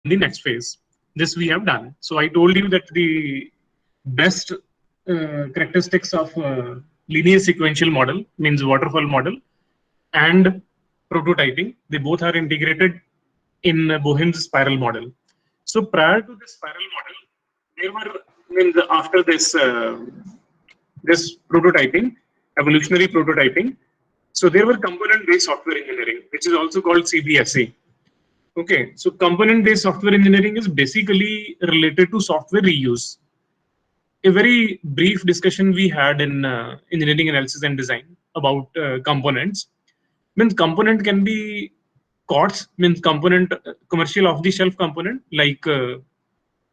the next phase. This we have done. So I told you that the best characteristics of linear sequential model means waterfall model and prototyping. They both are integrated in Bohem's spiral model. So prior to this spiral model, there were means after this prototyping, evolutionary prototyping. So there were component-based software engineering, which is also called CBSE. Okay, so component-based software engineering is basically related to software reuse. A very brief discussion we had in engineering analysis and design about components. Means component can be COTS, means component commercial off-the-shelf component like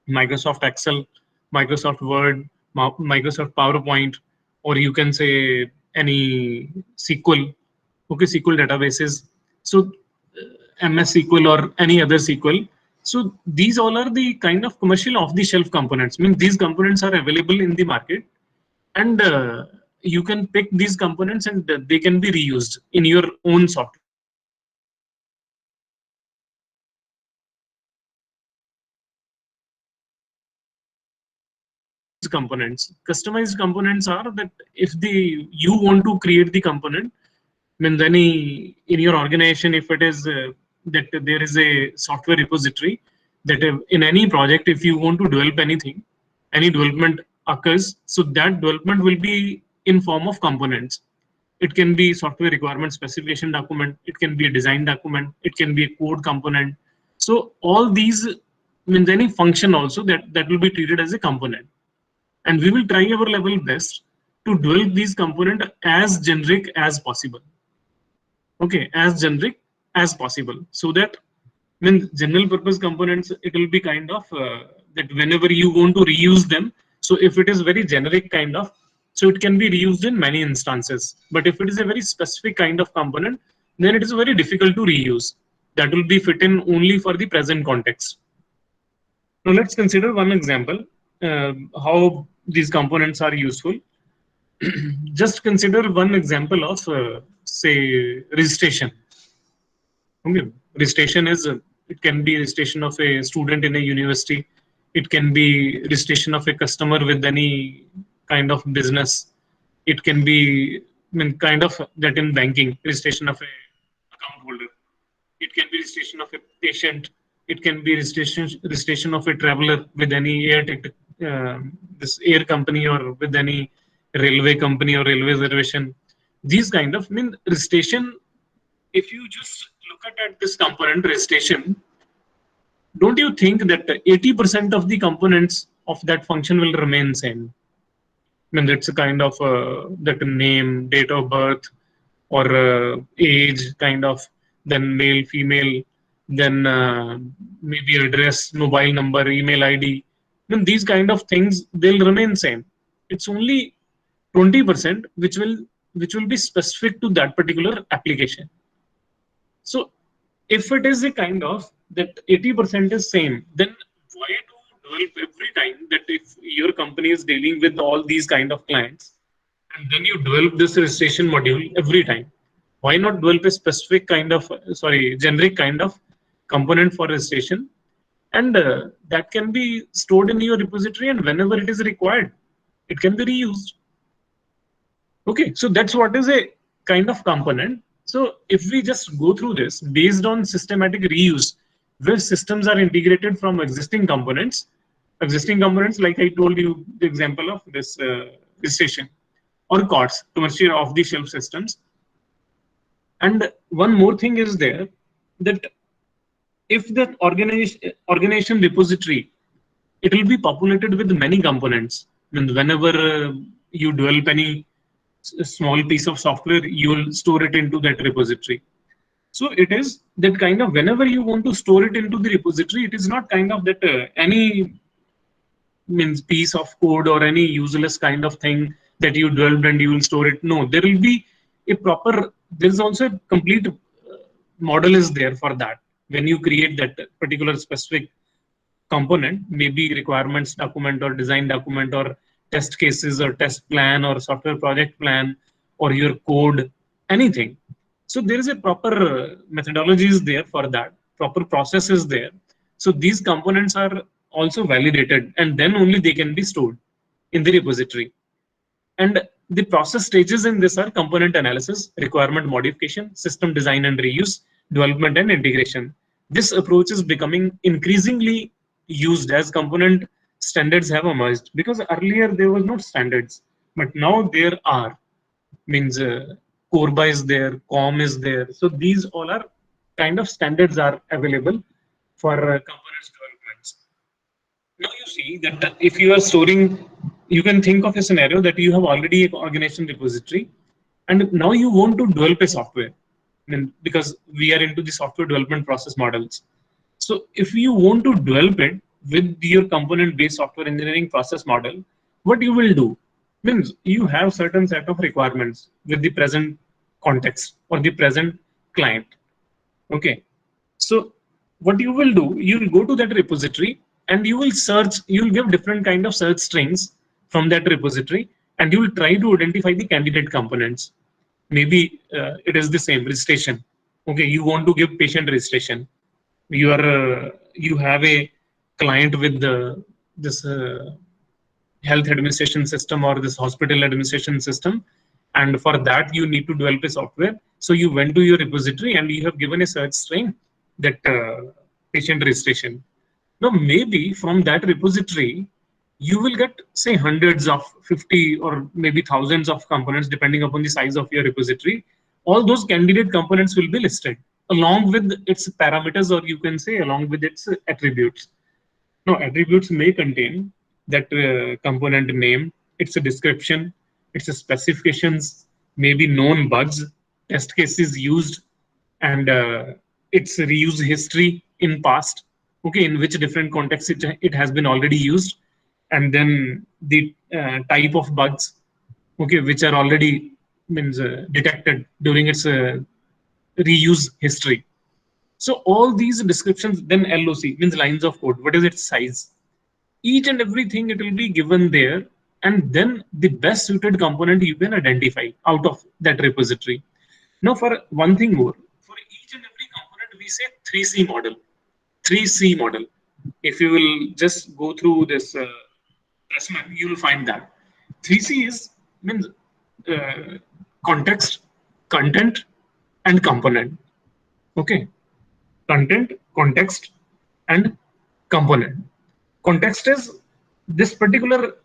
Microsoft Excel, Microsoft Word, Microsoft PowerPoint, or you can say any SQL, okay, SQL databases. So MS SQL or any other SQL. So these all are the kind of commercial off-the-shelf components. I mean, these components are available in the market, and you can pick these components and they can be reused in your own software. Components. Customized components are that if you want to create the component, means in your organization, if it is that there is a software repository that in any project, if you want to develop anything, any development occurs, so that development will be in form of components. It can be software requirement specification document, it can be a design document, it can be a code component. So all these means any function also that will be treated as a component, and we will try our level best to develop these components as generic as possible. Okay, as generic as possible, so that when general purpose components, it will be kind of that whenever you want to reuse them, so if it is very generic kind of, so it can be reused in many instances. But if it is a very specific kind of component, then it is very difficult to reuse. That will be fit in only for the present context. Now let's consider one example how these components are useful. Just consider one example of say registration. Okay. Registration is it can be registration of a student in a university. It can be registration of a customer with any kind of business. It can be kind of that in banking, registration of a account holder. It can be registration of a patient. It can be registration of a traveler with any air ticket, this air company, or with any railway company or railway reservation. These kind of registration. If you just look at this component registration, don't you think that 80% of the components of that function will remain same? I mean, that's a kind of that name, date of birth, or age, kind of, then male, female, then maybe address, mobile number, email ID. Then these kind of things, they'll remain same. It's only 20% which will be specific to that particular application. So if it is a kind of that 80% is same, then why do develop every time that if your company is dealing with all these kind of clients, and then you develop this registration module every time? Why not develop a specific kind of, sorry, generic kind of component for registration, and that can be stored in your repository, and whenever it is required, it can be reused. Okay, so that's what is a kind of component. So if we just go through this based on systematic reuse, where systems are integrated from existing components, like I told you the example of this registration or COTS, commercial off-the-shelf systems. And one more thing is there, that if the organization repository, it will be populated with many components. And whenever you develop any small piece of software, you will store it into that repository. So it is that kind of, whenever you want to store it into the repository, it is not kind of that any piece of code or any useless kind of thing that you developed and you will store it. No, there will be a proper, there is also a complete model is there for that. When you create that particular specific component, maybe requirements document or design document or test cases or test plan or software project plan or your code, anything. So there is a proper methodology is there for that, proper process is there. So these components are also validated, and then only they can be stored in the repository. And the process stages in this are component analysis, requirement modification, system design and reuse, development and integration. This approach is becoming increasingly used as component standards have emerged, because earlier there was no standards, but now there are. Means Corba is there, COM is there. So these all are kind of standards are available for components developments. Now you see that if you are storing, you can think of a scenario that you have already an organization repository, and now you want to develop a software. I mean, because we are into the software development process models. So if you want to develop it with your component-based software engineering process model, what you will do means you have certain set of requirements with the present context or the present client. Okay. So what you will do, you will go to that repository and you will search, you will give different kind of search strings from that repository, and you will try to identify the candidate components. Maybe it is the same registration. Okay, you want to give patient registration. You have a client with this health administration system or this hospital administration system, and for that you need to develop a software. So you went to your repository and you have given a search string that patient registration. Now maybe from that repository you will get say hundreds of 50 or maybe thousands of components depending upon the size of your repository. All those candidate components will be listed along with its parameters, or you can say along with its attributes. Now attributes may contain that component name, its a description, its a specifications, maybe known bugs, test cases used, and its reuse history in past. Okay, in which different contexts it has been already used, and then the type of bugs, okay, which are already means detected during its reuse history. So all these descriptions, then LOC means lines of code. What is its size? Each and everything it will be given there, and then the best suited component you can identify out of that repository. Now, for one thing more, for each and every component, we say 3C model. 3C model. If you will just go through this you will find that 3C is means context, content, and component. Okay, content, context, and component. Context is this particular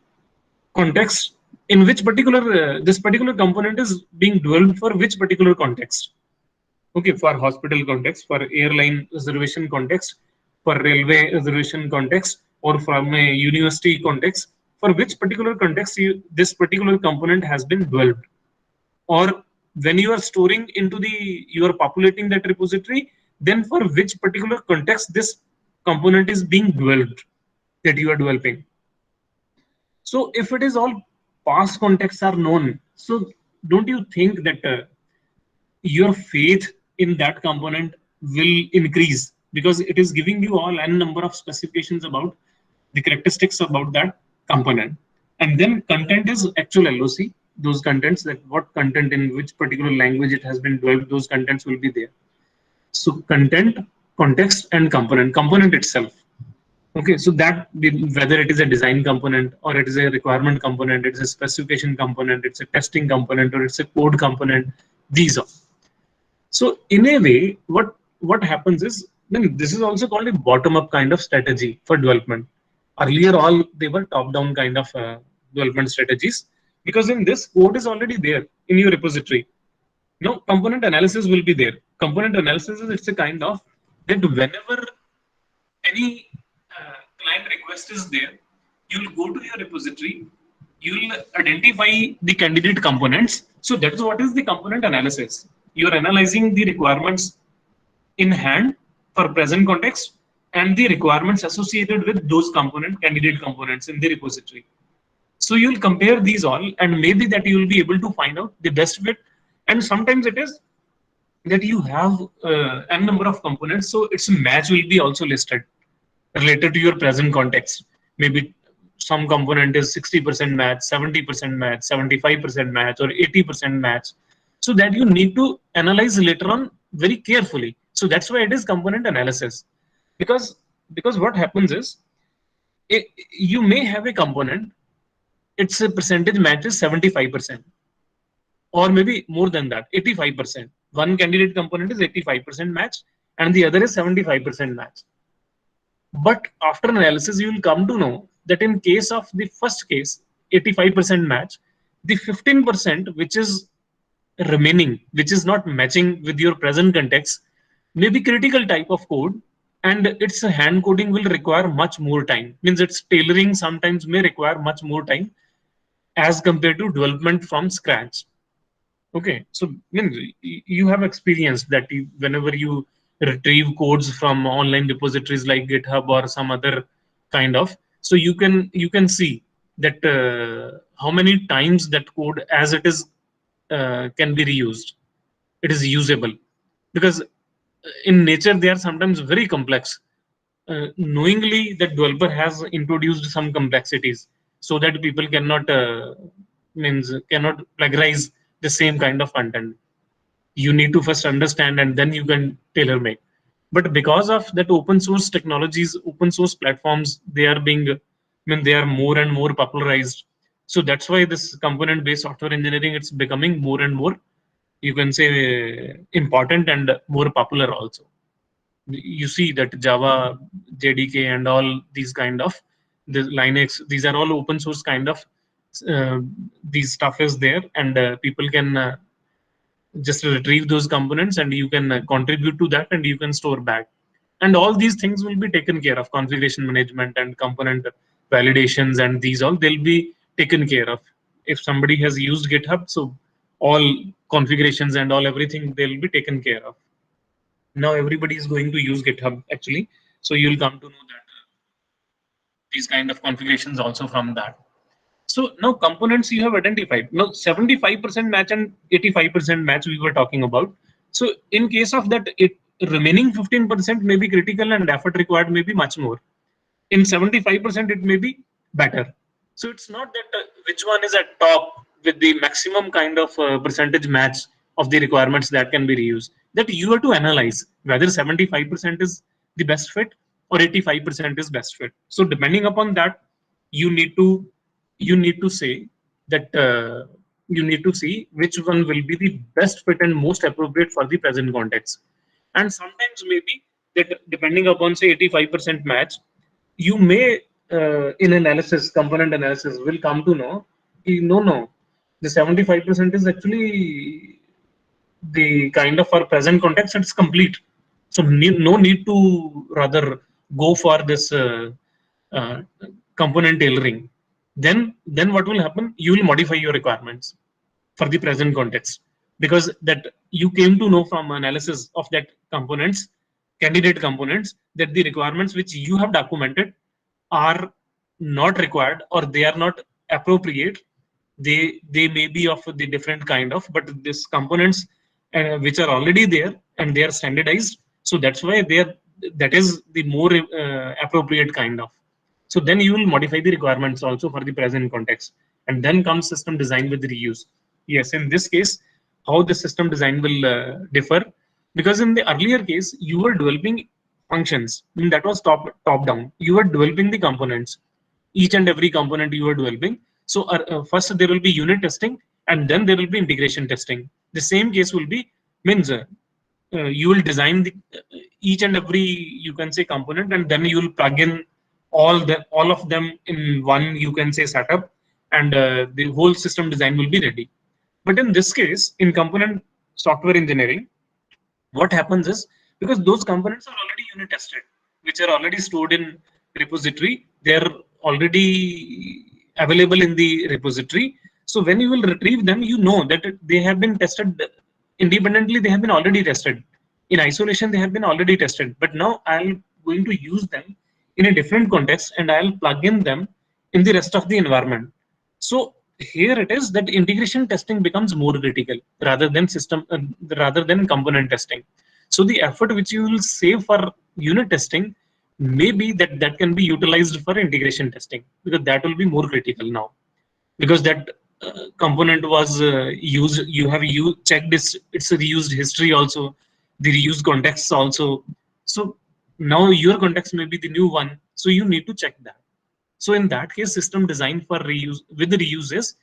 context in which particular this particular component is being developed for which particular context. Okay, for hospital context, for airline reservation context, for railway reservation context, or from a university context, for which particular context this particular component has been developed. Or when you are storing into you are populating that repository, then for which particular context this component is being developed, that you are developing. So if it is all past contexts are known, so don't you think that your faith in that component will increase, because it is giving you all n number of specifications about the characteristics about that component. And then content is actual LOC, those contents, that what content in which particular language it has been developed, those contents will be there. So content, context, and component itself. Okay, so that whether it is a design component or it is a requirement component, it's a specification component, it's a testing component, or it's a code component, these are. So in a way, what happens is, then this is also called a bottom-up kind of strategy for development. Earlier, all they were top-down kind of development strategies, because in this code is already there in your repository. Now, component analysis will be there. Component analysis is it's a kind of that whenever any client request is there, you'll go to your repository, you'll identify the candidate components. So that's what is the component analysis. You're analyzing the requirements in hand for present context and the requirements associated with those candidate components in the repository. So you'll compare these all, and maybe that you will be able to find out the best fit. And sometimes it is that you have n number of components, so its match will be also listed related to your present context. Maybe some component is 60% match, 70% match, 75% match, or 80% match. So that you need to analyze later on very carefully. So that's why it is component analysis. Because Because what happens is, you may have a component, its a percentage match is 75%, or maybe more than that, 85%. One candidate component is 85% match, and the other is 75% match. But after analysis, you will come to know that in case of the first case, 85% match, the 15% which is remaining, which is not matching with your present context, may be critical type of code, and its hand coding will require much more time. Means its tailoring sometimes may require much more time as compared to development from scratch. Okay, so you have experienced that whenever you retrieve codes from online repositories like GitHub or some other kind of, so you can see that how many times that code as it is can be reused. It is usable because in nature they are sometimes very complex. Knowingly, the developer has introduced some complexities so that people cannot cannot plagiarize the same kind of content. You need to first understand and then you can tailor make. But because of that open source technologies, open source platforms, they are being, they are more and more popularized. So that's why this component based software engineering, it's becoming more and more, you can say, important and more popular also. You see that Java, JDK, and all these kind of the Linux, these are all open source kind of uh, these stuff is there, and people can just retrieve those components, and you can contribute to that, and you can store back. And all these things will be taken care of. Configuration management and component validations and these all, they'll be taken care of. If somebody has used GitHub, so all configurations and all everything, they'll be taken care of. Now everybody is going to use GitHub actually, so you'll come to know that these kind of configurations also from that. So now components you have identified. Now 75% match and 85% match we were talking about. So in case of that, it remaining 15% may be critical and effort required may be much more. In 75% it may be better. So it's not that which one is at top with the maximum kind of percentage match of the requirements that can be reused. That you have to analyze whether 75% is the best fit or 85% is best fit. So depending upon that, you need to say that you need to see which one will be the best fit and most appropriate for the present context. And sometimes maybe that depending upon say 85% match, you may in analysis, component analysis, will come to know no, the 75% is actually the kind of for present context, it's complete. So no need to rather go for this uh, component tailoring. Then what will happen? You will modify your requirements for the present context, because that you came to know from analysis of that components, candidate components, that the requirements which you have documented are not required or they are not appropriate. They may be of the different kind of, but these components which are already there and they are standardized, so that's why they are, that is the more appropriate kind of. So then you will modify the requirements also for the present context, and then comes system design with reuse. Yes, in this case, how the system design will differ, because in the earlier case you were developing functions, that was top down. You were developing the components, each and every component you are developing. So first there will be unit testing, and then there will be integration testing. The same case will be, means you will design the each and every, you can say, component, and then you will plug in all of them in one, you can say, setup, and the whole system design will be ready. But in this case, in component software engineering, what happens is, because those components are already unit tested, which are already stored in repository, they're already available in the repository. So when you will retrieve them, you know that they have been tested independently. They have been already tested in isolation, they have been already tested, but now I'm going to use them in a different context, and I'll plug in them in the rest of the environment. So here it is that integration testing becomes more critical rather than rather than component testing. So the effort which you will save for unit testing, maybe that can be utilized for integration testing, because that will be more critical now, because that component was used. You have checked its reused history also, the reused contexts also. So Now your context may be the new one, so you need to check that. So in that case, system design for reuse with the reuses,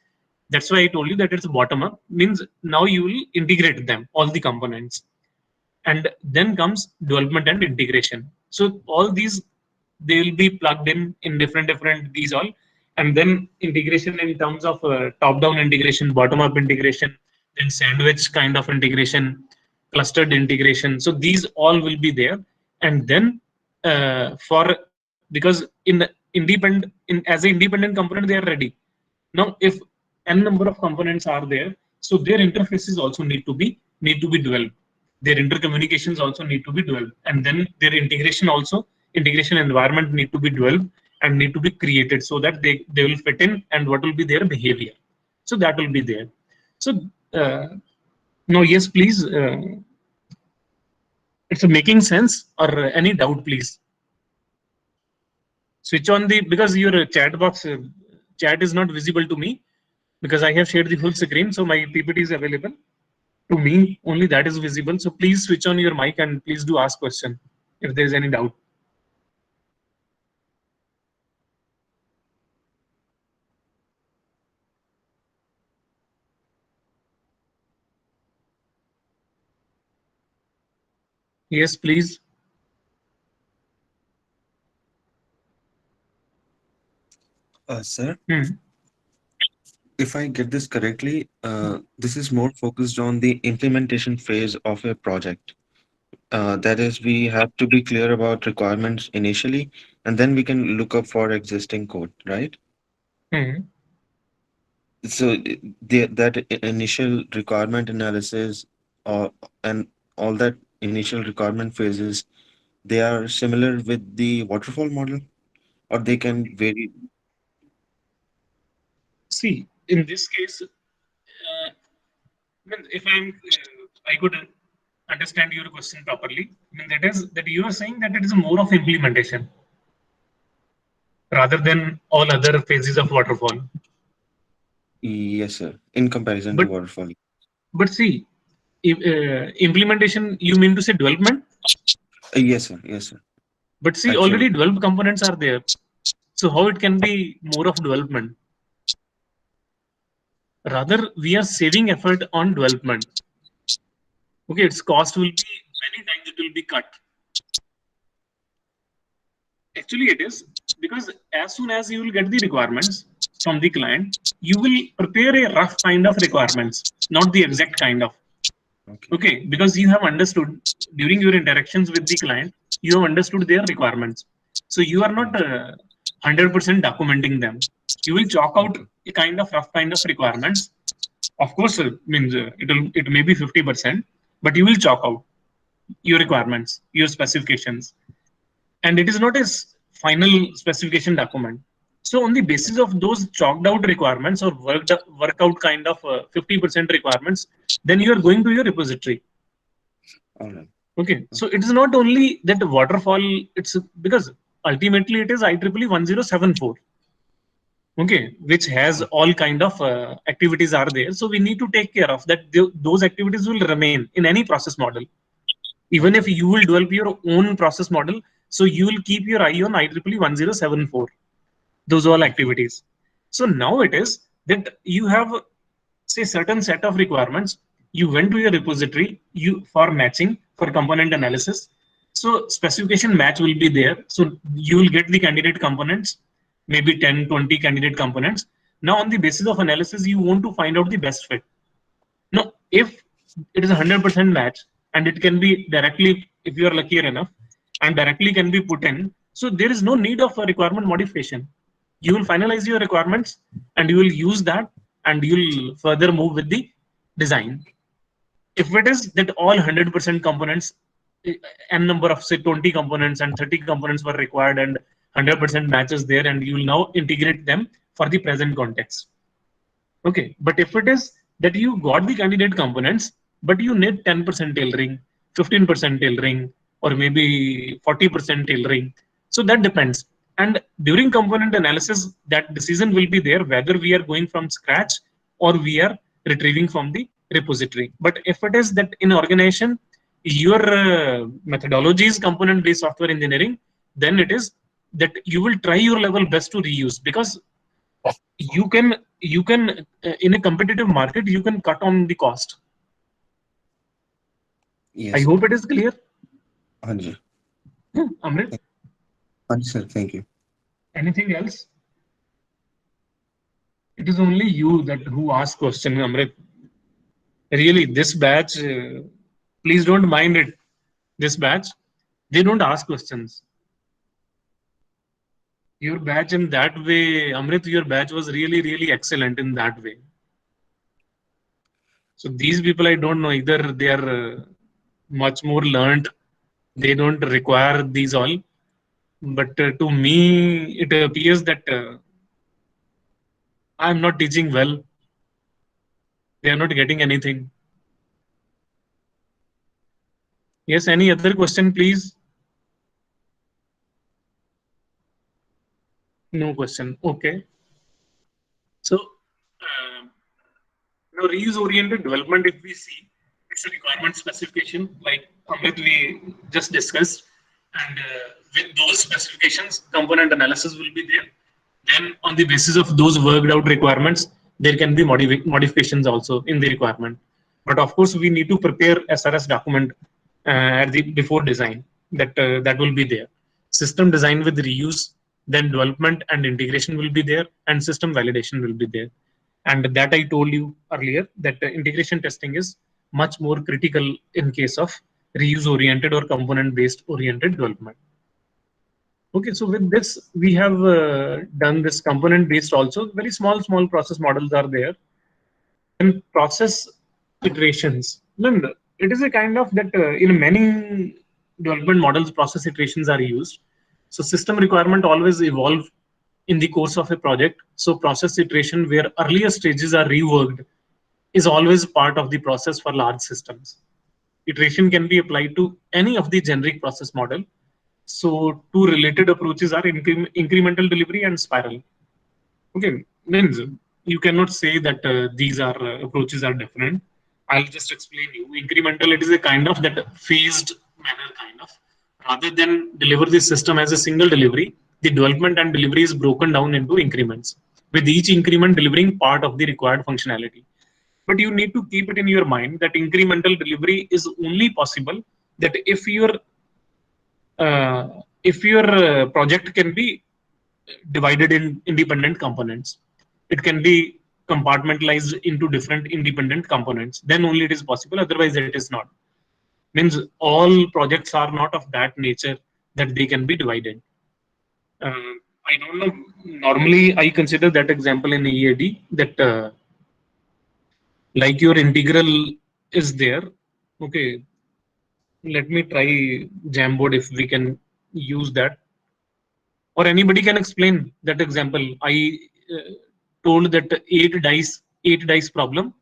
that's why I told you that it's bottom up, means now you will integrate them, all the components. And then comes development and integration. So all these, they will be plugged in different these all, and then integration in terms of top down integration, bottom up integration, then sandwich kind of integration, clustered integration. So these all will be there. And then for, because in as an independent component they are ready. Now if n number of components are there, so their interfaces also need to be developed, their intercommunications also need to be developed, and then their integration environment need to be developed and need to be created, so that they will fit in and what will be their behavior. So that will be there. So uh, no, yes, please, it's making sense, or any doubt, please switch on the, because your chat box chat is not visible to me, because I have shared the full screen, so my PPT is available to me, only that is visible. So please switch on your mic and please do ask question if there is any doubt. Yes, please. Sir, Hmm. if I get this correctly, this is more focused on the implementation phase of a project. That is, we have to be clear about requirements initially, and then we can look up for existing code, right? Hmm. So that initial requirement analysis, and all that initial requirement phases, they are similar with the waterfall model, or they can vary. See, in this case, if I could understand your question properly, I mean, that is that you are saying that it is more of implementation rather than all other phases of waterfall. Yes, sir. In comparison to But waterfall. see, if, implementation, you mean to say development? Yes, sir. Yes, sir. But see, Actually, already developed components are there. So how it can be more of development? Rather, we are saving effort on development. Okay, its cost will be many times it will be cut. Actually, it is because as soon as you will get the requirements from the client, you will prepare a rough kind of requirements, not the exact kind of. okay. Okay, because you have understood during your interactions with the client, you have understood their requirements. So you are not Yes. 100% documenting them. You will chalk out Okay. a kind of rough kind of requirements. Of course, means it may be 50%, but you will chalk out your requirements, your specifications, and it is not a final specification document. So on the basis of those chalked out requirements or workout kind of 50% requirements, then you are going to your repository. All right. Okay, so Okay. it is not only that waterfall. It's because ultimately it is IEEE 1074. Okay, which has Okay. all kind of activities are there. So we need to take care of that. Those activities will remain in any process model. Even if you will develop your own process model, so you will keep your eye on IEEE 1074, those all Okay. activities. So now it is that you have, say, certain set of requirements, you went to your repository you for matching, for component analysis. So specification match will be there, so you will get the candidate components, maybe 10, 20 candidate components. Now on the basis of analysis you want to find out the best fit. No, if it is a 100% match and it can be directly, if you are luckier enough, and directly can be put in, so there is no need of a requirement modification. You will finalize your requirements and you will use that, and you will further move with the design. If it is that all 100% components, eh, n number of say 20 components and 30 components were required and 100% matches there, and you will now integrate them for the present context. Okay, but if it is that you got the candidate components, but you need 10% tailoring, 15% tailoring, or maybe 40% tailoring. So that depends. And during component analysis, that decision will be there whether we are going from scratch or we are retrieving from the repository. But if it is that in organization, your methodology is component based software engineering, then it is that you will try your level best to reuse, because you can in a competitive market you can cut on the cost. I Yes, hope it is clear. Anji. Amrit, Anji sir, thank you. anything else? It is only you that who ask question, Amrit. Really, this batch, please don't mind it. This batch, they don't ask questions. Your batch in that way, Amrit, your batch was really, really excellent in that way. So these people, I don't know, either they are much more learned, they don't require these all. But to me, it appears that I'm not teaching well. They are not getting anything. Yes, any other question, please? No question. Okay. So, now reuse-oriented development, if we see, it's a requirement specification, like Amit we just discussed, and with those specifications, component analysis will be there. Then, on the basis of those worked out requirements, there can be modifications also in the requirement. But of course, we need to prepare SRS document at the before design. That will be there. System design with reuse, then development and integration will be there, and system validation will be there. And that I told you earlier that integration testing is much more critical in case of reuse oriented or component based oriented development. Okay, so with this we have done this component based also. Very small process models are there, and process iterations. Remember, it is a kind of that in many development models, process iterations are used. So system requirement always evolve in the course of a project. So process iteration, where earlier stages are reworked, is always part of the process for large systems. Iteration can be applied to any of the generic process model. So two related approaches are incremental delivery and spiral. Okay, means you cannot say that these are approaches are different. I'll just explain you. Incremental, it is a kind of that phased manner kind of. Rather than deliver the system as a single delivery, the development and delivery is broken down into increments, with each increment delivering part of the required functionality. But you need to keep it in your mind that incremental delivery is only possible that if your project can be divided in independent components. It can be compartmentalized into different independent components. Then only it is possible. Otherwise, it is not. Means all projects are not of that nature that they can be divided. I don't know. Normally, I consider that example in EAD that like your integral is there. Okay, let me try Jamboard if we can use that, or anybody can explain that example. I told that eight dice problem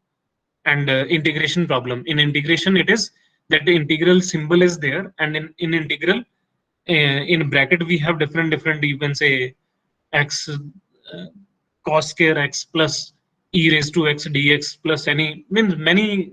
and integration problem. In integration it is that the integral symbol is there, and in integral in bracket we have different you can say x cos square x plus e raised to x dx plus any means many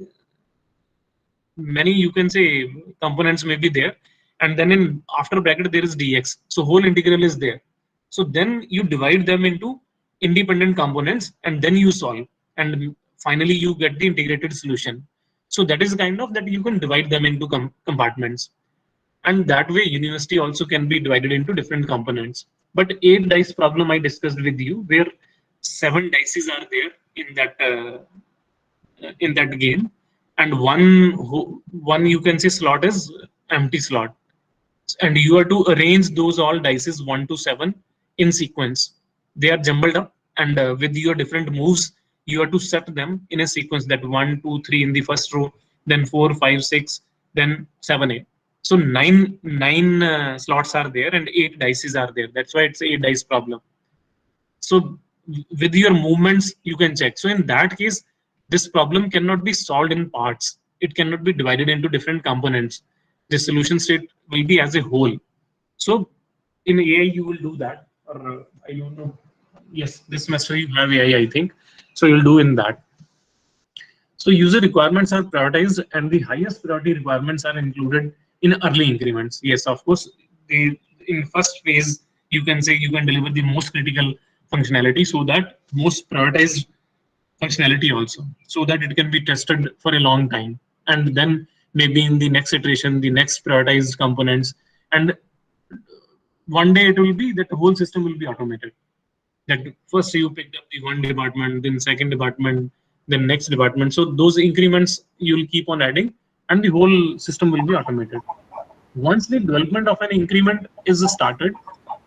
you can say components may be there, and then in after bracket there is dx, so whole integral is there. So then you divide them into independent components and then you solve, and finally you get the integrated solution. So that is kind of that you can divide them into compartments, and that way university also can be divided into different components. But eight dice problem I discussed with you, where seven dices are there in that game, and one you can say slot is empty slot, and you are to arrange those all dices 1 to 7 in sequence. They are jumbled up, and with your different moves you are to set them in a sequence, that 1 2 3 in the first row, then 4 5 6, then 7 8. So nine slots are there and 8 dices are there. That's why it's a 8 dice problem. So with your movements you can check. So in that case, this problem cannot be solved in parts. It cannot be divided into different components. The solution state will be as a whole. So in AI you will do that, or I don't know. Yes, this semester you have AI, I think. So you'll do in that. So user requirements are prioritized, and the highest priority requirements are included in early increments. Yes, of course, the in first phase you can say you can deliver the most critical functionality, so that most prioritized functionality also, so that it can be tested for a long time, and then maybe in the next iteration the next prioritized components, and one day it will be that the whole system will be automated, that first you picked up the one department, then second department, then next department. So those increments you'll keep on adding, and the whole system will be automated. Once the development of an increment is started,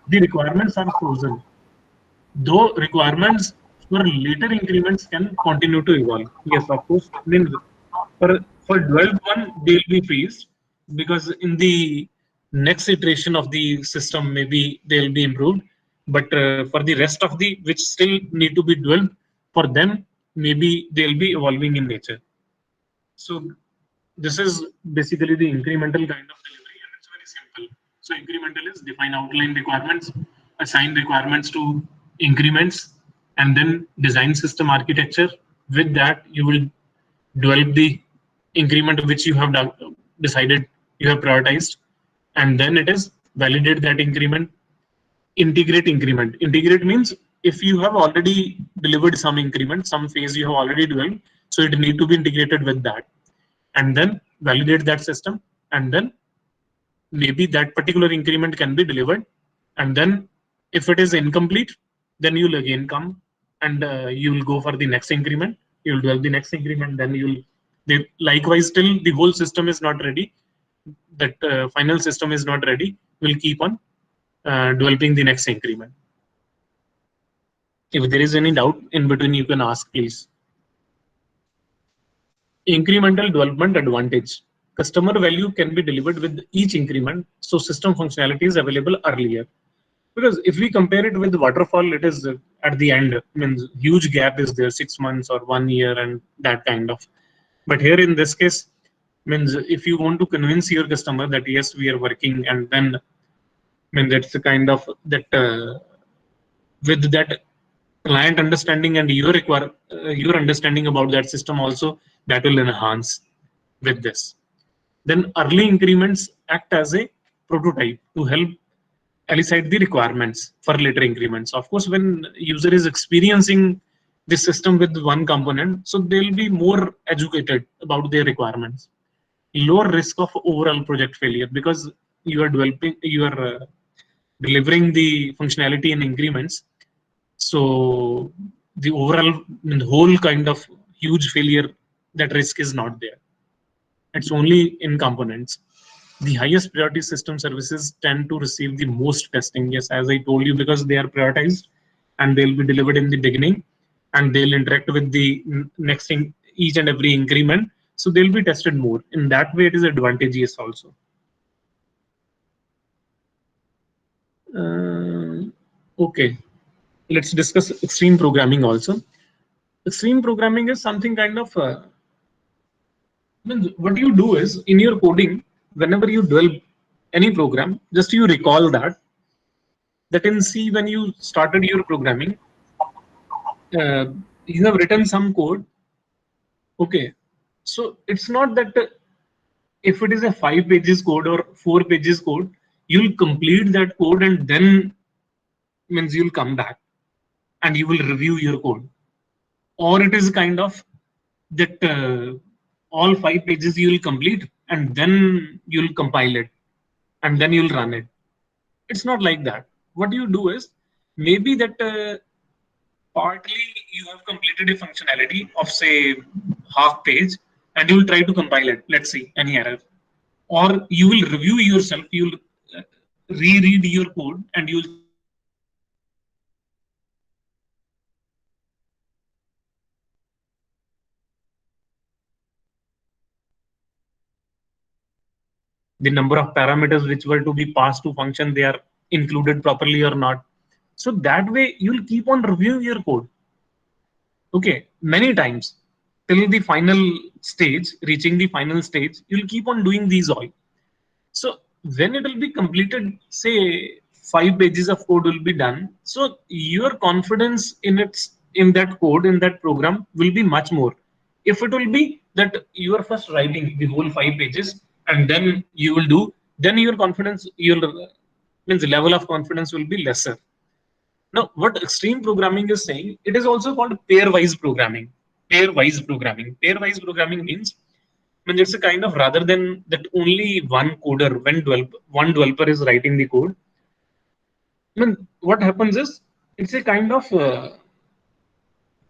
the requirements are frozen. Though requirements for later increments can continue to evolve. Yes, of course. Then for developed one, they'll be freezed, because in the next iteration of the system, maybe they'll be improved. But for the rest of the which still need to be developed, for them, maybe they'll be evolving in nature. So this is basically the incremental kind of delivery, and it's very simple. So incremental is define outline requirements, assign requirements to increments, and then design system architecture. With that, you will develop the increment which you have decided, you have prioritized, and then it is validate that increment. Integrate increment. Integrate means if you have already delivered some increment, some phase you have already developed, so it need to be integrated with that, and then validate that system, and then maybe that particular increment can be delivered, and then if it is incomplete, then you'll again come, and you will go for the next increment, you'll develop the next increment, then likewise till the whole system is not ready, that final system is not ready, we'll keep on developing the next increment. If there is any doubt in between, you can ask, please. Incremental development advantage. Customer value can be delivered with each increment, so system functionality is available earlier. Because if we compare it with waterfall, it is at the end, means huge gap is there, 6 months or 1 year, and that kind of. But here in this case, means if you want to convince your customer that yes, we are working, and then that's the kind of that with that client understanding and your understanding about that system also, that will enhance with this. Then early increments act as a prototype to help elicit the requirements for later increments. Of course, when user is experiencing the system with one component, so they'll be more educated about their requirements. Lower risk of overall project failure, because you are delivering the functionality in increments. So the overall, the whole kind of huge failure, that risk is not there. It's only in components. The highest priority system services tend to receive the most testing. Yes, as I told you, because they are prioritized and they'll be delivered in the beginning, and they'll interact with the next thing, each and every increment. So they'll be tested more. In that way, it is advantageous also. Okay, let's discuss extreme programming also. Extreme programming is something kind of what you do is in your coding, whenever you develop any program, just you recall that in C, when you started your programming, you have written some code. Okay, so it's not that if it is a 5 pages code or 4 pages code, you'll complete that code and then means you'll come back and you will review your code. Or it is kind of that all 5 pages you will complete and then you'll compile it and then you'll run it. It's not like that. What you do is maybe that partly you have completed a functionality of say half page and you'll try to compile it. Let's see any error, or you will review yourself. You'll reread your code and you'll check that yes, the number of parameters which were to be passed to function, they are included properly or not. So that way you'll keep on reviewing your code, okay, many times till the final stage. Reaching the final stage, you'll keep on doing these all. So when it will be completed, say 5 pages of code will be done, so your confidence in that code, in that program will be much more. If it will be that you are first writing the whole 5 pages and then you will do, then your confidence, your means level of confidence will be lesser. Now, what extreme programming is saying, it is also called pairwise programming. Pairwise programming. Pairwise programming means when it's a kind of, rather than that only one coder, when one developer is writing the code, I mean, what happens is it's a kind of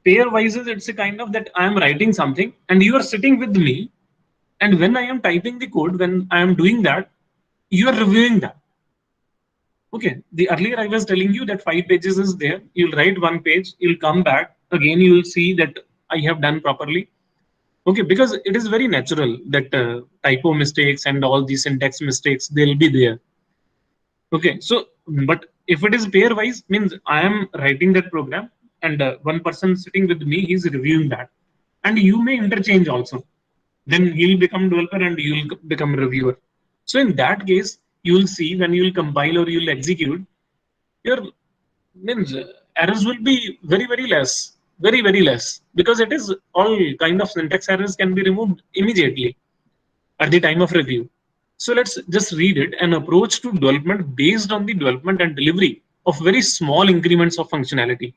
pairwise is it's a kind of that I am writing something and you are sitting with me, and when I am typing the code, when I am doing that, you are reviewing that. Okay, the earlier I was telling you that 5 pages is there. You'll write one page, you'll come back again, you will see that I have done properly. Okay, because it is very natural that typo mistakes and all these syntax mistakes, they'll be there. Okay, so but if it is pairwise, means I am writing that program and one person sitting with me is reviewing that, and you may interchange also. Then he'll become developer and you'll become reviewer. So in that case, you'll see when you'll compile or you'll execute, your means errors will be very less, very less, because it is all kind of syntax errors can be removed immediately at the time of review. So let's just read it. An approach to development based on the development and delivery of very small increments of functionality,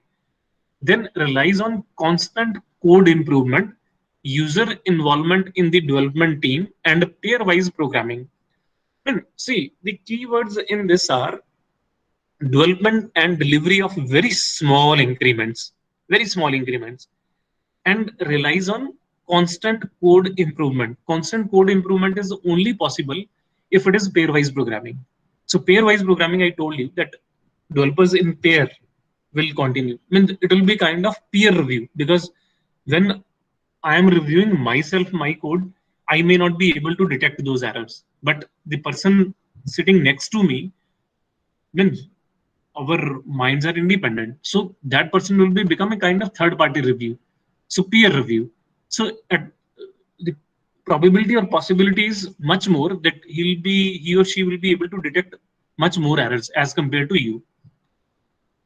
then relies on constant code improvement, user involvement in the development team, and pairwise programming. And see, the keywords in this are development and delivery of very small increments, and relies on constant code improvement. Constant code improvement is only possible if it is pairwise programming. So pairwise programming, I told you that developers in pair will continue. I mean, it will be kind of peer review, because when I am reviewing myself, my code, I may not be able to detect those errors. But the person sitting next to me, means our minds are independent. So that person will be become a kind of third party review. So peer review. So the probability or possibility is much more that he or she will be able to detect much more errors as compared to you.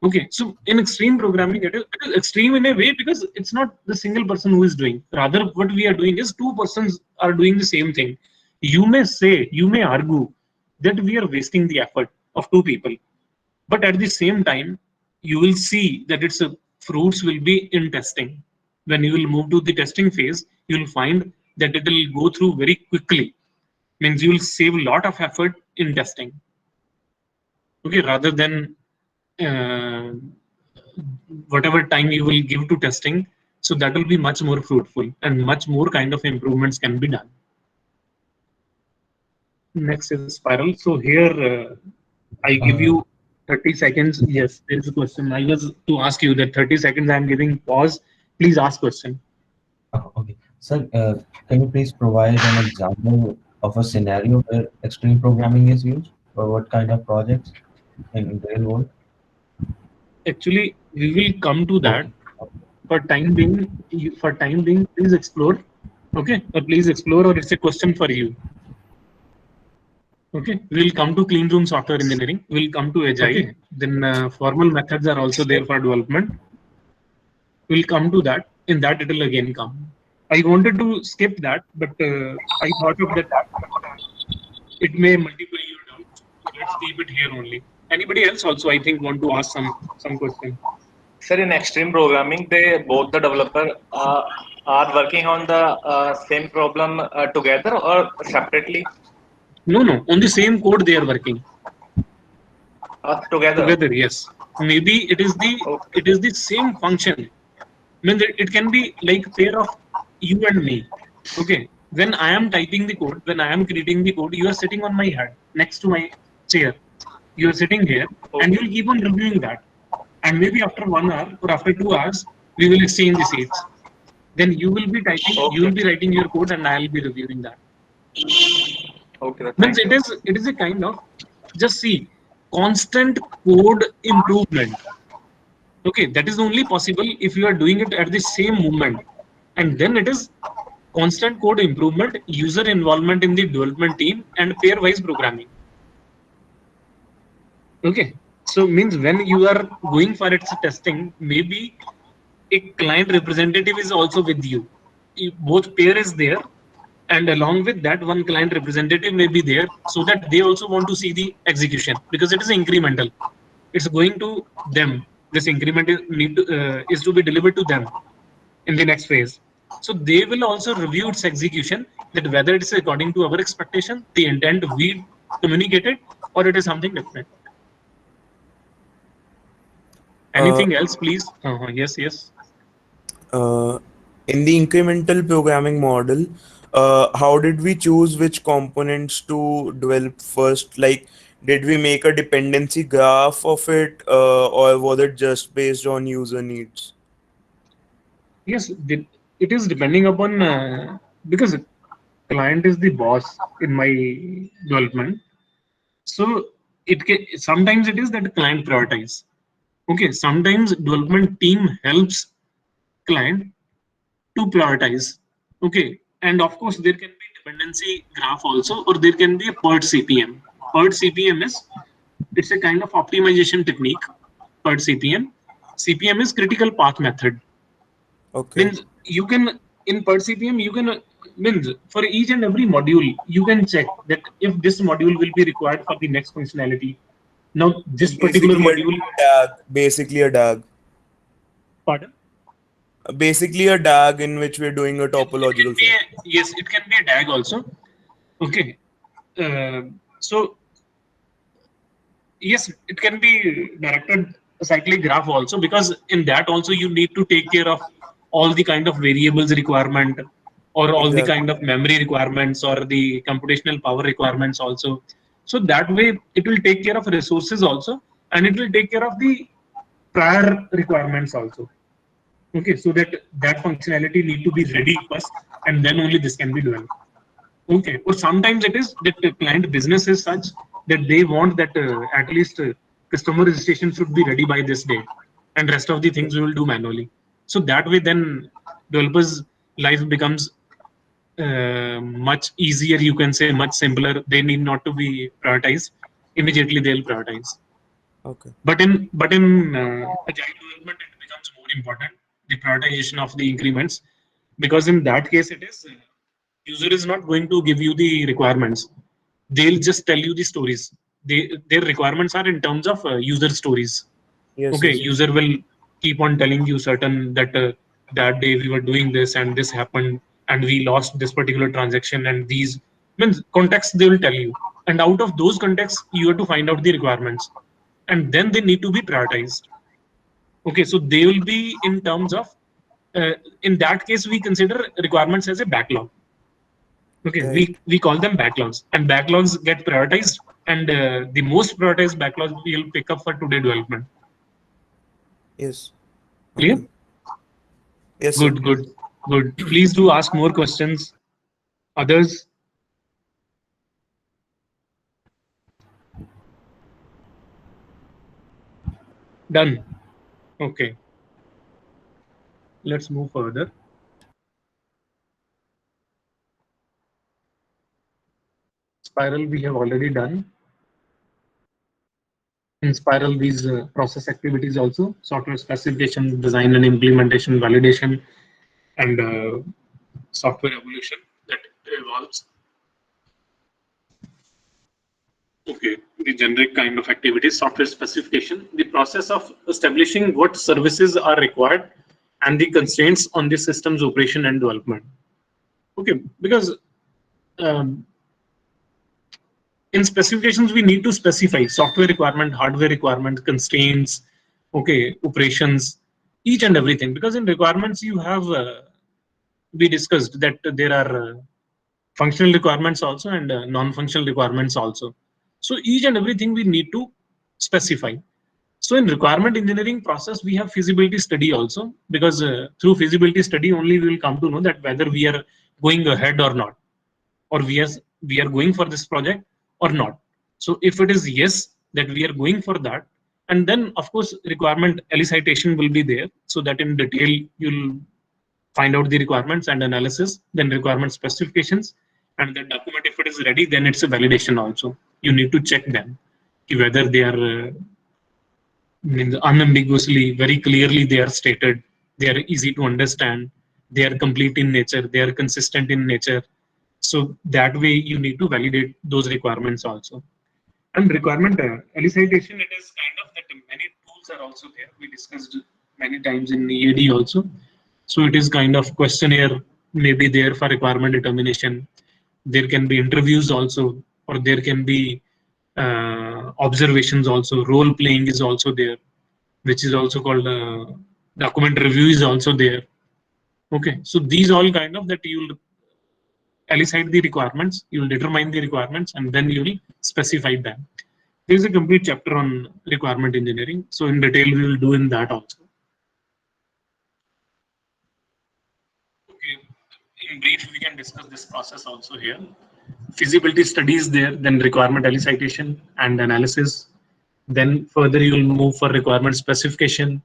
Okay, so in extreme programming, it is extreme in a way because it's not the single person who is doing. Rather, what we are doing is two persons are doing the same thing. You may argue that we are wasting the effort of two people, but at the same time, you will see that its fruits will be in testing. When you will move to the testing phase, you will find that it will go through very quickly. Means you will save a lot of effort in testing. Okay, rather than uh, whatever time you will give to testing, so that will be much more fruitful and much more kind of improvements can be done. Next is spiral. So here I give Uh, you 30 seconds. Yes, there is a question. I was to ask you that 30 seconds I am giving pause. Please ask question. okay. Sir, can you please provide an example of a scenario where extreme programming is used, or what kind of projects in real world? Actually, we will come to that. Okay. For time being, please explore. Okay, or please explore, or it's a question for you. Okay, we'll come to clean room software engineering. We'll come to agile. Okay, then formal methods are also there for development. We'll come to that. In that, it will again come. I wanted to skip that, but I thought of that it may multiply your doubts. So let's keep it here only. Anybody else also, I think, want to ask some question? Sir, in extreme programming, they both the developer are working on the same problem together or separately No, no. On the same code they are working together. together. Yes. Maybe Okay. it is the same function. I mean, it can be like pair of you and me. Okay. When I am typing the code, when I am creating the code, you are sitting on my head next to my chair. You are sitting here, and you Okay. will keep on reviewing that. And maybe after 1 hour or after 2 hours, we will exchange the seats. Then you will be typing, you will Okay. be writing your code, and I will be reviewing that. Okay. Sir, Means thank you. it is a kind of, just see, constant code improvement. Okay, that is only possible if you are doing it at the same moment, and then it is constant code improvement, user involvement in the development team, and pairwise programming. Okay, so means when you are going for its testing, maybe a client representative is also with you. both pair is there, and along with that one client representative may be there, so that they also want to see the execution, because it is incremental. It's going to them. This increment is to be delivered to them in the next phase. So they will also review its execution, that whether it's according to our expectation, the intent we communicated, or it is something different. Anything else, please? Yes, yes. Uh, in the incremental programming model, how did we choose which components to develop first? Like, did we make a dependency graph of it, or was it just based on user needs? Yes, it is depending upon because client is the boss in my development. So sometimes it is that client prioritize. Okay, sometimes development team helps client to prioritize. Okay, and of course there can be dependency graph also, or there can be a PERT CPM. PERT CPM is, it's a kind of optimization technique. PERT CPM. CPM is critical path method. Okay. Means you can, in PERT CPM you can means for each and every module you can check that if this module will be required for the next functionality. Now this particular module. Basically a DAG. Pardon? Basically a DAG in which we're doing a topological set. Yes, it can be a DAG also. Okay. So yes, it can be directed cyclic graph also, because in that also you need to take care of all the kind of variables requirement, or all the kind of memory requirements, or the computational power requirements also. So that way it will take care of resources also, and it will take care of the prior requirements also. Okay, so that functionality need to be ready first, and then only this can be developed. Okay, or sometimes it is that the client business is such that they want that at least customer registration should be ready by this day, and rest of the things we will do manually. So that way, then developers' life becomes much easier. You can say much simpler. They need not to be prioritized immediately. They'll prioritize. Okay. But in agile development, it becomes more important, the prioritization of the increments, because in that case, it is user is not going to give you the requirements. They'll just tell you the stories. Their requirements are in terms of user stories. Yes. Okay, Yes. user will keep on telling you certain that that day we were doing this and this happened and we lost this particular transaction, and these means context they will tell you. And out of those contexts, you have to find out the requirements, and then they need to be prioritized. Okay, so they will be in terms of in that case we consider requirements as a backlog. Okay, Right. we call them backlogs, and backlogs get prioritized, and the most prioritized backlogs we'll pick up for today development. Yes. Clear? Okay. Yes, sir. Good. Please do ask more questions. Others? Done. Okay. Let's move further. Spiral we have already done. In Spiral, these process activities also, software specification, design and implementation, validation, and software evolution that evolves. Okay, the generic kind of activities, software specification, the process of establishing what services are required and the constraints on the system's operation and development. Okay, because in specifications, we need to specify software requirement, hardware requirement, constraints, okay, operations, each and everything. Because in requirements, you have, we discussed that there are functional requirements also and non-functional requirements also. So each and everything we need to specify. So in requirement engineering process, we have feasibility study also, because through feasibility study only we will come to know that whether we are going ahead or not, or we are going for this project or not. So if it is yes, that we are going for that, and then of course requirement elicitation will be there, so that in detail you'll find out the requirements and analysis, then requirement specifications, and the document, if it is ready, then it's a validation also. You need to check them, whether they are unambiguously, very clearly they are stated, they are easy to understand, they are complete in nature, they are consistent in nature. So that way you need to validate those requirements also. And requirement elicitation, it is kind of that many tools are also there. We discussed many times in EAD also. So it is kind of questionnaire may be there for requirement determination. There can be interviews also, or there can be observations also. Role playing is also there, which is also called document review is also there. Okay, so these all kind of that you'll elicit the requirements, you'll determine the requirements, and then you will specify them. There is a complete chapter on requirement engineering. So in detail, we will do in that also. Okay, in brief, we can discuss this process also here. Feasibility studies there, then requirement elicitation and analysis. Then further you will move for requirement specification.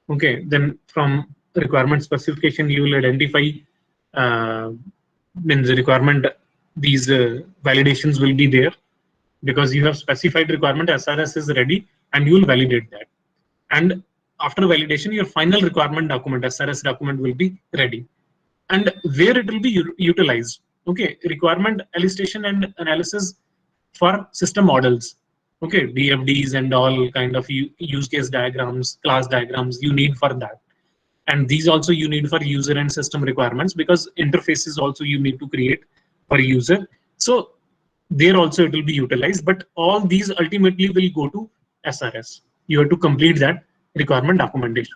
Okay, then from requirement specification you will identify means the requirement, these validations will be there because you have specified requirement, SRS is ready, and you will validate that. And after validation, your final requirement document, SRS document, will be ready. And where it will be utilized. Okay, requirement elicitation and analysis for system models. Okay, DFDs and all kind of use case diagrams, class diagrams you need for that. And these also you need for user and system requirements, because interfaces also you need to create for user. So there also it will be utilized, but all these ultimately will go to SRS. You have to complete that requirement documentation.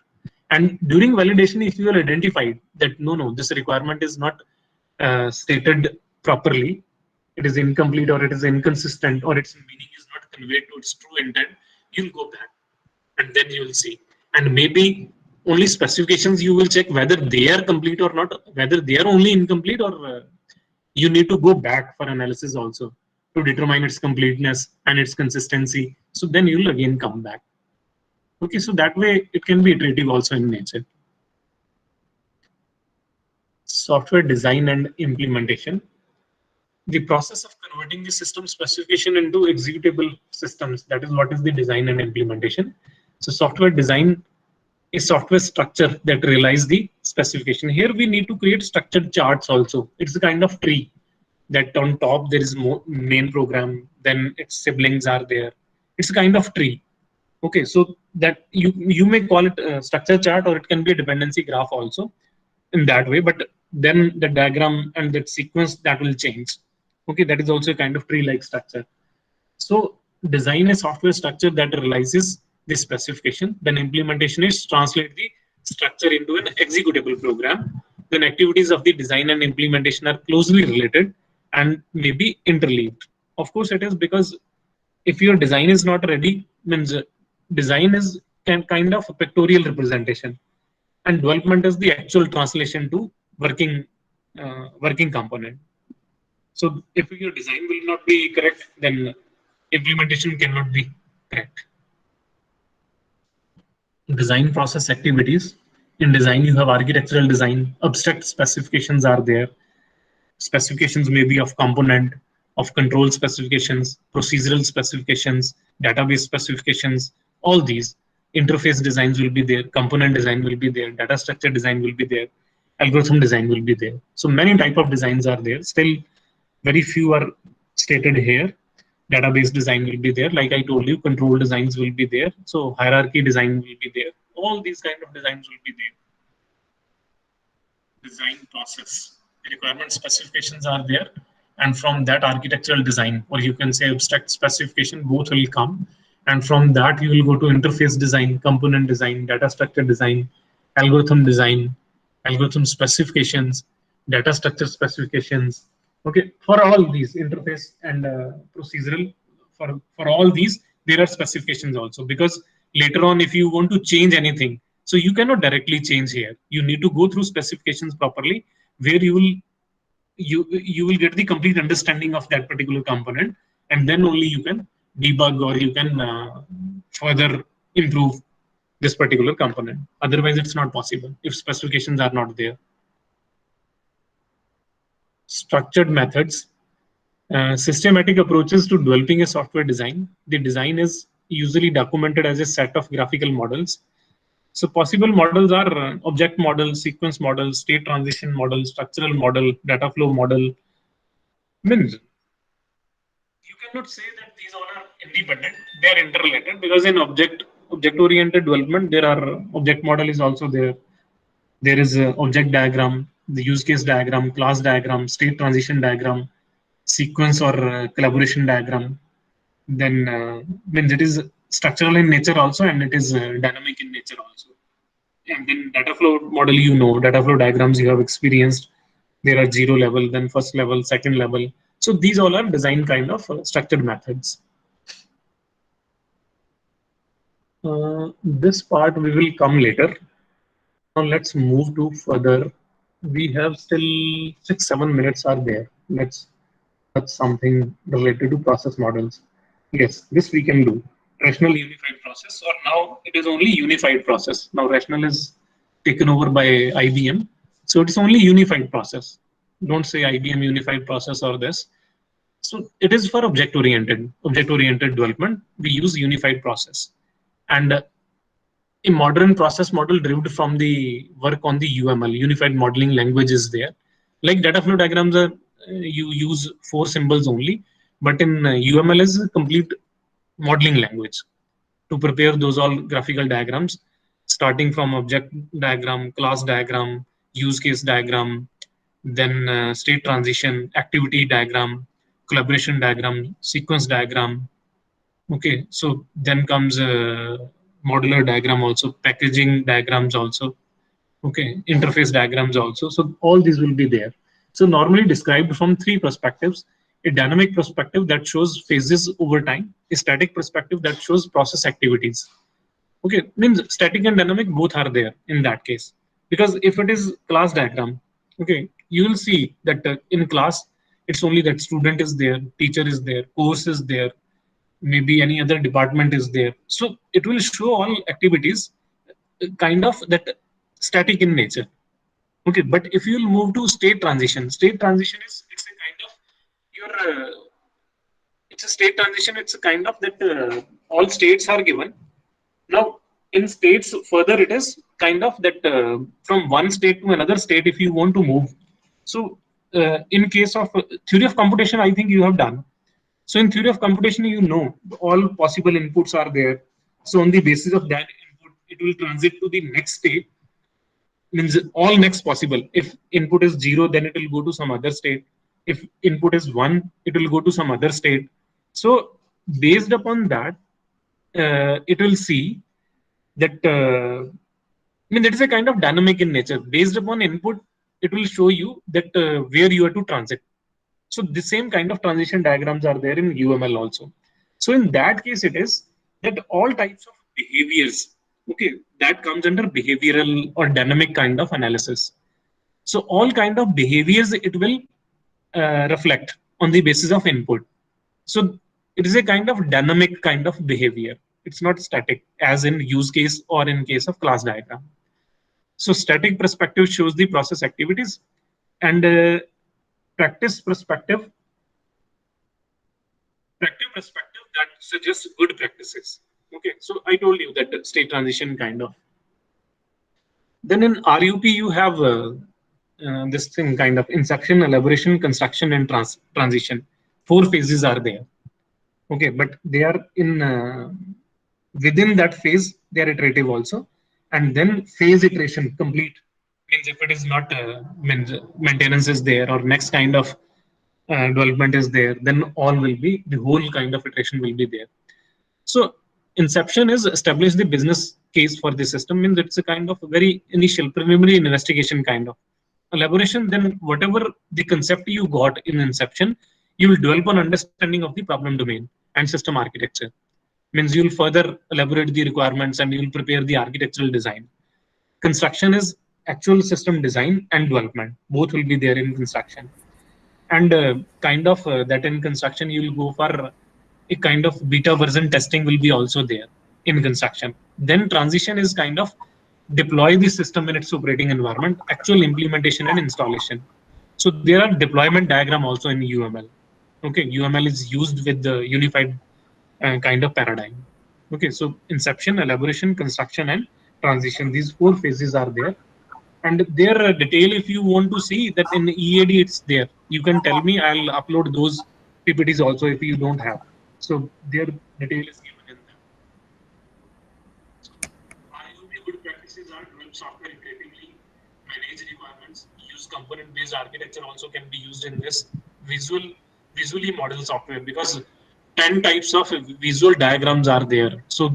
And during validation, if you are identified that no, this requirement is not stated properly, it is incomplete or it is inconsistent or its meaning is not conveyed to its true intent, you'll go back and then you will see. And maybe only specifications you will check whether they are complete or not, whether they are only incomplete, or you need to go back for analysis also to determine its completeness and its consistency. So then you will again come back. Okay, so that way it can be iterative also in nature. Software design and implementation. The process of converting the system specification into executable systems, that is what is the design and implementation. So software design is software structure that realize the specification. Here we need to create structured charts also. It's a kind of tree that on top there is main program, then its siblings are there. It's a kind of tree. Okay, so that you may call it a structure chart, or it can be a dependency graph also in that way, but then the diagram and that sequence that will change. Okay, that is also a kind of tree-like structure. So design a software structure that realizes the specification, then implementation is translate the structure into an executable program. Then activities of the design and implementation are closely related and may be interleaved. Of course it is, because if your design is not ready, means design is kind of a pictorial representation, and development is the actual translation to working component. So if your design will not be correct, then implementation cannot be correct. Design process activities. In design, you have architectural design, abstract specifications are there. Specifications may be of component, of control specifications, procedural specifications, database specifications, all these. Interface designs will be there, component design will be there, data structure design will be there, algorithm design will be there. So many type of designs are there. Still, very few are stated here. Database design will be there. Like I told you, control designs will be there. So hierarchy design will be there. All these kind of designs will be there. Design process. Requirement specifications are there. And from that architectural design, or you can say abstract specification, both will come. And from that, you will go to interface design, component design, data structure design, algorithm specifications, data structure specifications. Okay, for all these interface and procedural, for all these, there are specifications also, because later on, if you want to change anything, so you cannot directly change here. You need to go through specifications properly, where you will get the complete understanding of that particular component, and then only you can debug or you can further improve this particular component. Otherwise, it's not possible if specifications are not there. Structured methods, systematic approaches to developing a software design. The design is usually documented as a set of graphical models. So possible models are object model, sequence model, state transition model, structural model, data flow model. Means you cannot say that these all are independent. They are interrelated because in object-oriented development, there are object model is also there. There is a object diagram, the use case diagram, class diagram, state transition diagram, sequence or collaboration diagram. Then means it is structural in nature also, and it is dynamic in nature also. And then data flow model, data flow diagrams you have experienced. There are 0 level, then first level, second level. So these all are design kind of structured methods. This part we will come later. Now let's move to further. We have still 6-7 minutes are there. Let's touch something related to process models. Yes, this we can do. Rational unified process, or now it is only unified process. Now rational is taken over by IBM. So it's only unified process. Don't say IBM unified process or this. So it is for object-oriented development. We use unified process. And a modern process model derived from the work on the UML, unified modeling language is there. Like data flow diagrams are, you use 4 symbols only, but in UML is a complete modeling language to prepare those all graphical diagrams, starting from object diagram, class diagram, use case diagram, then state transition, activity diagram, collaboration diagram, sequence diagram. Okay, so then comes modular diagram also, packaging diagrams also, okay, interface diagrams also. So all these will be there. So normally described from 3 perspectives: a dynamic perspective that shows phases over time, a static perspective that shows process activities. Okay, means static and dynamic both are there in that case. Because if it is class diagram, okay, you will see that in class, it's only that student is there, teacher is there, course is there, maybe any other department is there. So it will show all activities kind of that static in nature. Okay, but if you will move to state transition is, it's a kind of your, it's a state transition, it's a kind of that all states are given. Now, in states, further it is kind of that from one state to another state, if you want to move. So, in case of theory of computation, I think you have done. So, in theory of computation, all possible inputs are there. So, on the basis of that input, it will transit to the next state. Means all next possible. If input is 0, then it will go to some other state. If input is 1, it will go to some other state. So, based upon that, it will see that that is a kind of dynamic in nature. Based upon input, it will show you that where you are to transit. So the same kind of transition diagrams are there in UML also. So in that case, it is that all types of behaviors, okay, that comes under behavioral or dynamic kind of analysis. So all kind of behaviors it will reflect on the basis of input. So it is a kind of dynamic kind of behavior. It's not static as in use case or in case of class diagram. So static perspective shows the process activities, and practice perspective that suggests good practices. Okay, so I told you that state transition kind of. Then in RUP you have this thing kind of inception, elaboration, construction, and transition. 4 phases are there. Okay, but they are in within that phase, they are iterative also. And then phase iteration complete means if it is not means maintenance is there or next kind of development is there, then all will be, the whole kind of iteration will be there. So inception is establish the business case for the system, means it's a kind of very initial preliminary investigation kind of. Elaboration, then whatever the concept you got in inception, you will develop an understanding of the problem domain and system architecture. Means you will further elaborate the requirements and you will prepare the architectural design. Construction is actual system design and development. Both will be there in construction. And that in construction, you will go for a kind of beta version testing will be also there in construction. Then transition is kind of deploy the system in its operating environment, actual implementation and installation. So there are deployment diagram also in UML. Okay, UML is used with the unified kind of paradigm. Okay, so inception, elaboration, construction, and transition. These 4 phases are there, and their detail, if you want to see that in EAD, it's there. You can tell me, I'll upload those PPTs also if you don't have. So their detail is given in them. IOP good practices are develop software iteratively, manage requirements, use component-based architecture also can be used in this. Visually model software, because 10 types of visual diagrams are there. So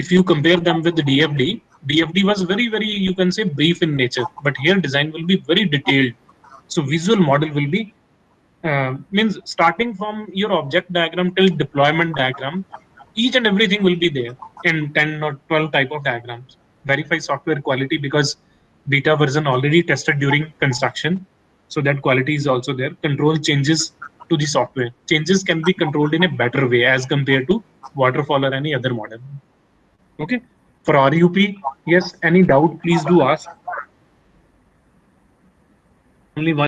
if you compare them with the DFD was very, you can say, brief in nature, but here design will be very detailed. So visual model will be means starting from your object diagram till deployment diagram, each and everything will be there in 10 or 12 type of diagrams. Verify software quality, because beta version already tested during construction, so that quality is also there. Control changes to the software. Changes can be controlled in a better way as compared to waterfall or any other model. Okay, for RUP, yes, any doubt, please do ask. Only one